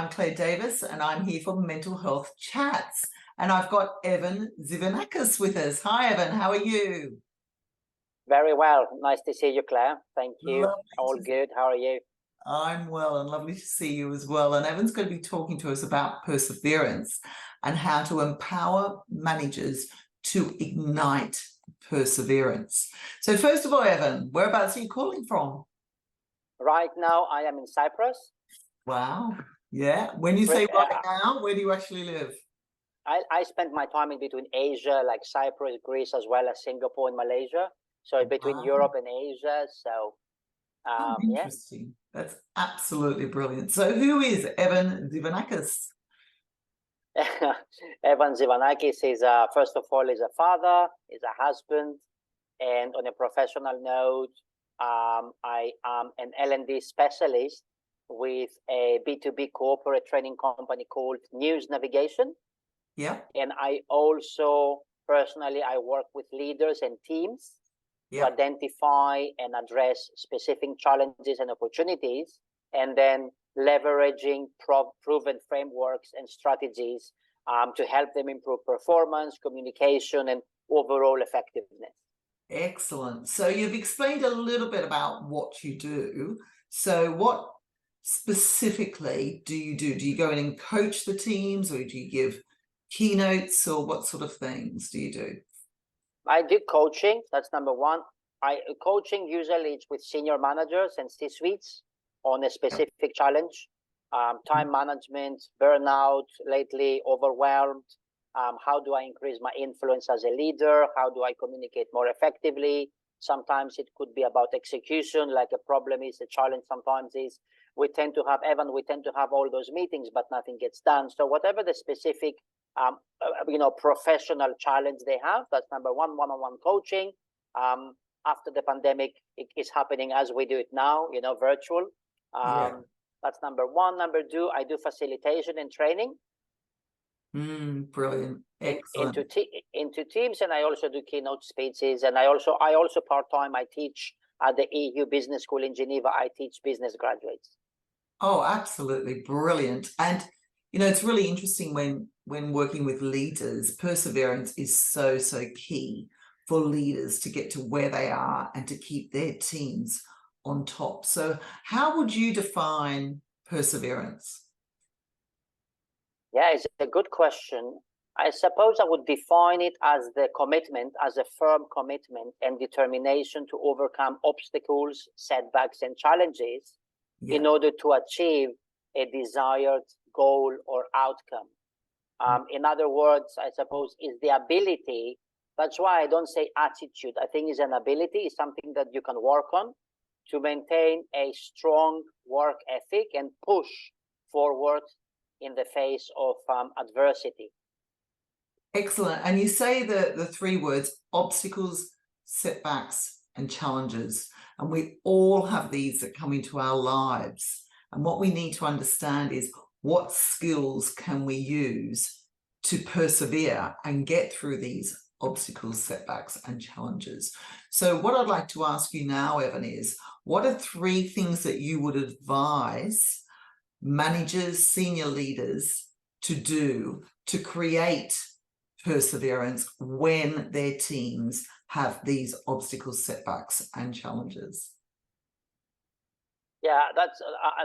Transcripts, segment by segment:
I'm Claire Davis, and I'm here for Mental Health Chats. And I've got Evan Tzivanakis with us. Hi, Evan. How are you? Very well. Nice to see you, Claire. Thank you. Lovely All good. How are you? I'm well, and lovely to see you as well. And Evan's going to be talking to us about perseverance and how to empower managers to ignite perseverance. So first of all, Evan, whereabouts are you calling from? Right now, I am in Cyprus. Wow. Yeah. When you say right now, where do you actually live? I spent my time in between Asia, like Cyprus, Greece, as well as Singapore and Malaysia. So between Europe and Asia. So, interesting. Yeah. That's absolutely brilliant. So who is Evan Tzivanakis? Evan Tzivanakis is, first of all, is a father, is a husband. And on a professional note, I am an L&D specialist with a B2B corporate training company called News Navigation. Yeah. And I also personally, I work with leaders and teams to identify and address specific challenges and opportunities, and then leveraging proven frameworks and strategies to help them improve performance, communication, and overall effectiveness. Excellent. So you've explained a little bit about what you do. So what specifically do you do? Do you go in and coach the teams, or do you give keynotes, or what sort of things do you do? I do coaching. That's number one. Coaching usually it's with senior managers and C-suites on a specific challenge, time management, burnout, lately overwhelmed. How do I increase my influence as a leader? How do I communicate more effectively? Sometimes it could be about execution, like a problem is a challenge. Sometimes is we tend to have all those meetings, but nothing gets done. So whatever the specific, professional challenge they have, that's number one, one-on-one coaching. After the pandemic, it is happening as we do it now, virtual. That's number one. Number two, I do facilitation and training. Brilliant. Excellent. Into teams, and I also do keynote speeches, and I also part-time I teach at the EU Business School in Geneva. I teach business graduates. Oh, absolutely brilliant. And it's really interesting when working with leaders, perseverance is so key for leaders to get to where they are and to keep their teams on top. So how would you define perseverance? Yeah, it's a good question. I suppose I would define it as the commitment, as a firm commitment and determination to overcome obstacles, setbacks, and challenges in order to achieve a desired goal or outcome. In other words, I suppose is the ability. That's why I don't say attitude. I think it's an ability, it's something that you can work on to maintain a strong work ethic and push forward in the face of adversity. Excellent. And you say the three words: obstacles, setbacks, and challenges. And we all have these that come into our lives. And what we need to understand is what skills can we use to persevere and get through these obstacles, setbacks, and challenges. So what I'd like to ask you now, Evan, is what are three things that you would advise managers, senior leaders to do to create perseverance when their teams have these obstacles, setbacks, and challenges? Yeah, that's.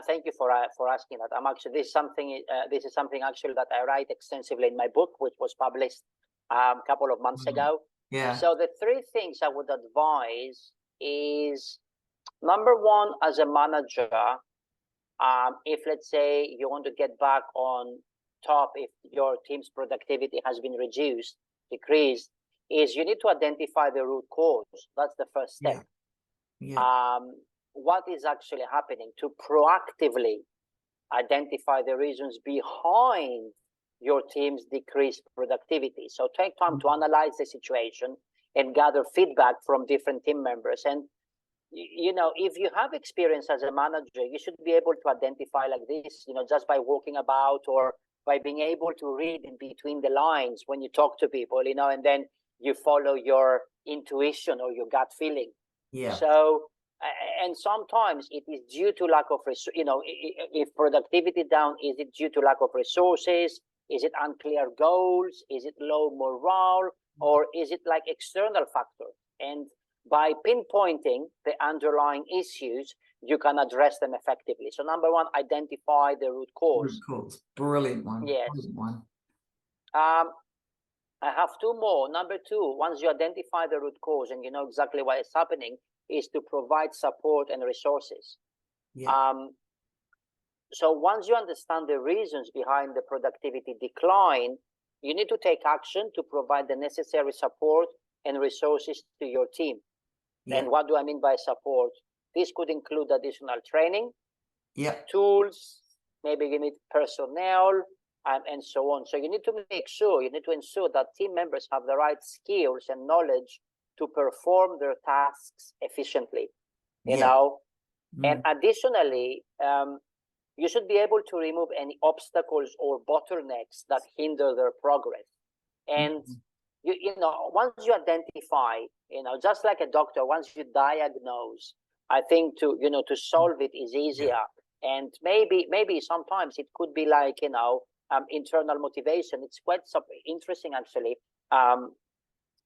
Thank you for asking that. I'm actually this is something actually that I write extensively in my book, which was published a couple of months ago. Yeah. So the three things I would advise is, number one, as a manager, if let's say you want to get back on top, if your team's productivity has been decreased, is you need to identify the root cause. That's the first step. What is actually happening, to proactively identify the reasons behind your team's decreased productivity. So take time to analyze the situation and gather feedback from different team members. And if you have experience as a manager, you should be able to identify like this, just by walking about or by being able to read in between the lines when you talk to people, and then you follow your intuition or your gut feeling. So And sometimes it is due to lack of if productivity down, is it due to lack of resources? Is it unclear goals? Is it low morale? Or is it like external factors? And by pinpointing the underlying issues, you can address them effectively. So number one, identify the root cause. Root cause. Brilliant one. Yes. Brilliant one. I have two more. Number two, once you identify the root cause and you know exactly what is happening, is to provide support and resources. Yeah. So once you understand the reasons behind the productivity decline, you need to take action to provide the necessary support and resources to your team. Yeah. And what do I mean by support? This could include additional training, Yeah. tools, maybe you need personnel, and so on. So you need to ensure that team members have the right skills and knowledge to perform their tasks efficiently, you know. And additionally, you should be able to remove any obstacles or bottlenecks that hinder their progress. And you know, once you identify, you know, just like a doctor, once you diagnose, I think to solve it is easier. And maybe sometimes it could be like, you know, internal motivation. It's quite interesting actually.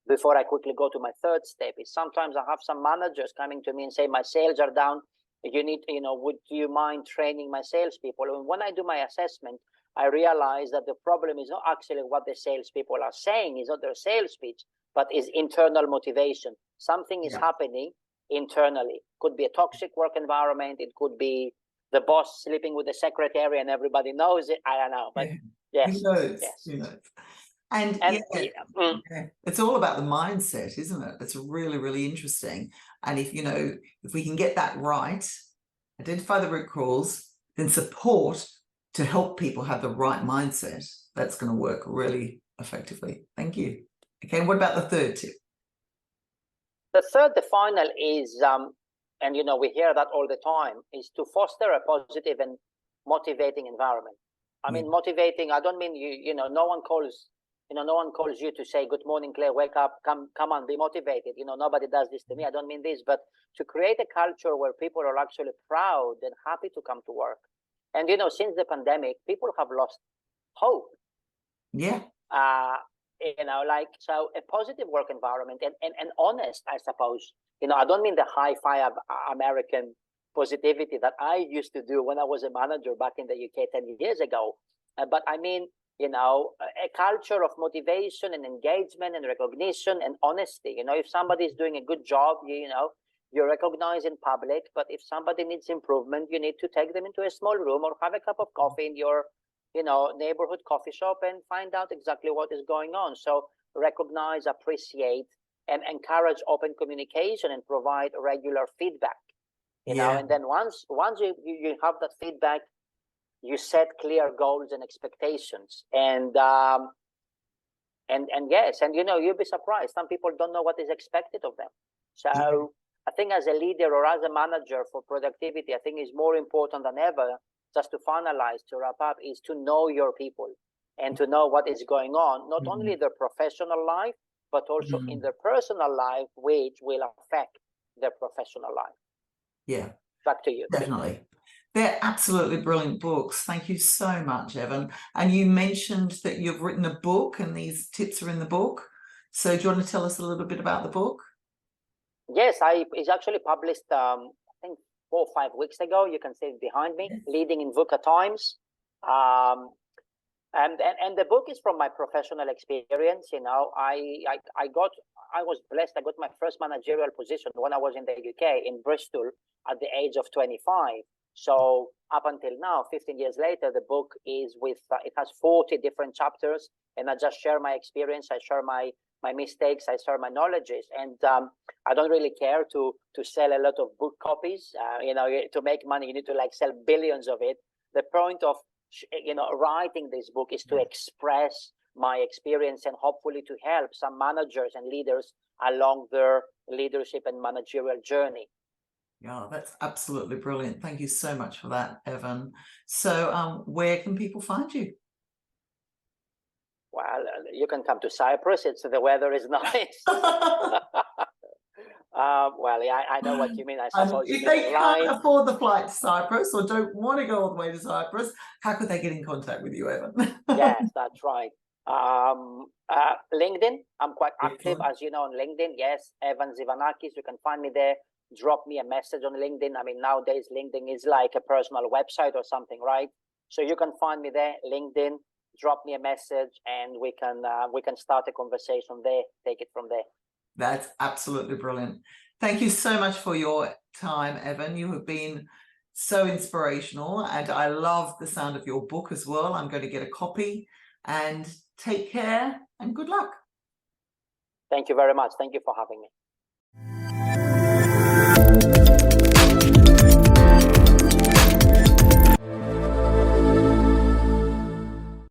Before I quickly go to my third step, is sometimes I have some managers coming to me and say, my sales are down. Would you mind training my salespeople? And when I do my assessment, I realize that the problem is not actually what the salespeople are saying, is not their sales pitch, but is internal motivation. Something is happening internally. Could be a toxic work environment. It could be the boss sleeping with the secretary and everybody knows it. I don't know, but yes, who knows? yes. Who knows? And it's all about the mindset, isn't it? It's really, really interesting. And if we can get that right, identify the root cause, then support to help people have the right mindset, that's going to work really effectively. Thank you. Okay, what about the third tip? The final is, and we hear that all the time, is to foster a positive and motivating environment. I mean, motivating, I don't mean no one calls you to say, good morning, Claire, wake up, come on, be motivated. Nobody does this to me. I don't mean this, but to create a culture where people are actually proud and happy to come to work. And, since the pandemic, people have lost hope. Yeah. So a positive work environment and honest, I suppose. I don't mean the high-fi American positivity that I used to do when I was a manager back in the UK 10 years ago. But I mean, a culture of motivation and engagement and recognition and honesty. If somebody is doing a good job, you recognize in public, but if somebody needs improvement, you need to take them into a small room or have a cup of coffee in your, neighborhood coffee shop and find out exactly what is going on. So recognize, appreciate, and encourage open communication and provide regular feedback. And then once you have that feedback, you set clear goals and expectations, and you'll be surprised. Some people don't know what is expected of them. So I think as a leader or as a manager for productivity, I think is more important than ever, just to finalize, to wrap up, is to know your people and to know what is going on, not only their professional life, but also in their personal life, which will affect their professional life. Yeah. Back to you. Definitely. They're absolutely brilliant books. Thank you so much, Evan. And you mentioned that you've written a book and these tips are in the book. So do you want to tell us a little bit about the book? Yes, it's actually published, I think 4 or 5 weeks ago. You can see it behind me, Leading in VUCA Times. And the book is from my professional experience. I was blessed. I got my first managerial position when I was in the UK in Bristol at the age of 25. So up until now, 15 years later, the book is it has 40 different chapters, and I just share my experience. I share my mistakes. I share my knowledges, and I don't really care to sell a lot of book copies. To make money, you need to sell billions of it. The point of writing this book is to express my experience and hopefully to help some managers and leaders along their leadership and managerial journey. Yeah, that's absolutely brilliant. Thank you so much for that, Evan. So where can people find you? Well, you can come to Cyprus. The weather is nice. Well, well. Yeah, I know what you mean. I And suppose you if mean they online. can't afford the flight to Cyprus or don't want to go all the way to Cyprus, how could they get in contact with you, Evan? Yes, that's right. LinkedIn, I'm quite active, Excellent. as you know, on LinkedIn. Yes, Evan Tzivanakis, you can find me there. Drop me a message on LinkedIn. I mean, nowadays LinkedIn is like a personal website or something, right? So you can find me there, LinkedIn. Drop me a message, and we can start a conversation there. Take it from there. That's absolutely brilliant. Thank you so much for your time, Evan. You have been so inspirational, and I love the sound of your book as well. I'm going to get a copy, and take care and good luck. Thank you very much. Thank you for having me.